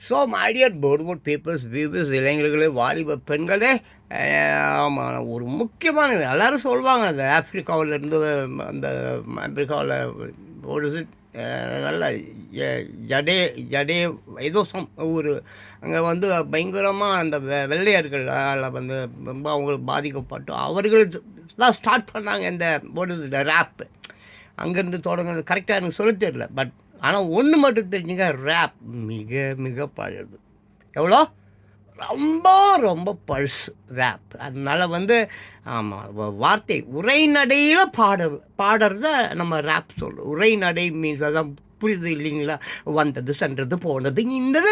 So my dear போர்ட்போர்ட் papers viewers இளைஞர்களே வாலிப பெண்களே, ஆமாம், ஒரு முக்கியமானது எல்லாரும் சொல்லுவாங்க. அந்த ஆப்பிரிக்காவிலேருந்து அந்த ஆப்பிரிக்காவில் ஒரு நல்ல ஜடே ஜடே ஏதோ ஒரு அங்கே வந்து பயங்கரமாக அந்த வெள்ளையர்களால் வந்து ரொம்ப அவங்களுக்கு பாதிக்கப்பட்டு அவர்கள் தான் ஸ்டார்ட் பண்ணாங்க இந்த ரேப்பு. அங்கேருந்து தொடங்குறது கரெக்டாக எனக்கு சொல்ல தெரியல. பட் ஆனால் ஒன்று மட்டும் தெரிஞ்சுங்க, ரேப் மிக மிக பழது. எவ்வளோ ரொம்ப ரொம்ப பழசு ரேப். அதனால் வந்து ஆமாம், வார்த்தை உரைநடையில் பாடுறத நம்ம ரேப் சொல்கிறோம். உரைநடை மீன்ஸ் அதான் புரியுது இல்லைங்களா? வந்தது சென்றது போனது இந்தது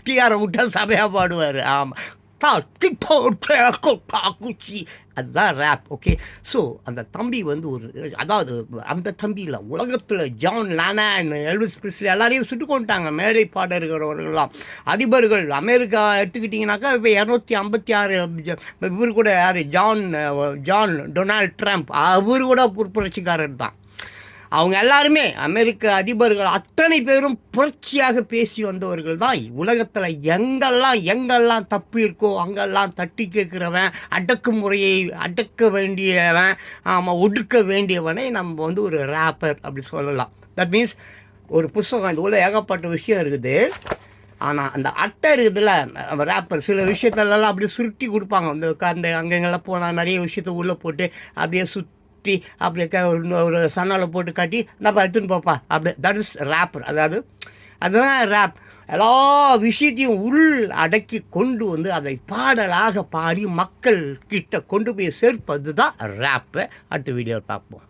டிஆரை விட்டா சபையாக பாடுவார். ஆமாம், அதுதான் ரேப். ஓகே, ஸோ அந்த தம்பி வந்து அதாவது அந்த தம்பி இல்லை, உலகத்தில் ஜான் லேனன், எல்விஸ் பிரிஸ்லி எல்லாரையும் சுட்டு கொண்டுட்டாங்க. மேடை பாடல்கிறவர்கள்லாம் அதிபர்கள் அமெரிக்கா எடுத்துக்கிட்டிங்கனாக்கா இப்போ 256 இவர் கூட யார், ஜான் டொனால்ட் ட்ரம்ப், அவர் கூட புரட்சிக்காரர் தான். அவங்க எல்லாருமே அமெரிக்க அதிபர்கள் அத்தனை பேரும் புரட்சியாக பேசி வந்தவர்கள் தான். உலகத்தில் எங்கெல்லாம் தப்பு இருக்கோ அங்கெல்லாம் தட்டி கேட்குறவன், அடக்குமுறையை அடக்க வேண்டியவன், ஆமாம், ஒடுக்க வேண்டியவனை நம்ம வந்து ஒரு ரேப்பர் அப்படி சொல்லலாம். தட் மீன்ஸ் ஒரு புஸ்தகம் இது உள்ள ஏகப்பட்ட விஷயம் இருக்குது. ஆனால் அந்த அட்டை இருக்குதுல்ல, ரேப்பர் சில விஷயத்துலலாம் அப்படியே சுருட்டி கொடுப்பாங்க. அந்த அங்கெங்கெல்லாம் போனால் நிறைய விஷயத்த உள்ளே போட்டு அப்படியே அப்படியே ஒரு சன்னால போட்டு காட்டி நம்ம எடுத்துன்னு போப்பா அப்படி. That is rapper. அதாவது அதுதான் ரேப். எல்லா விஷயத்தையும் உள் அடக்கி கொண்டு வந்து அதை பாடலாக பாடி மக்கள் கிட்ட கொண்டு போய் சேர்ப்பது தான் ரேப்பு. அடுத்த வீடியோவில் பார்ப்போம்.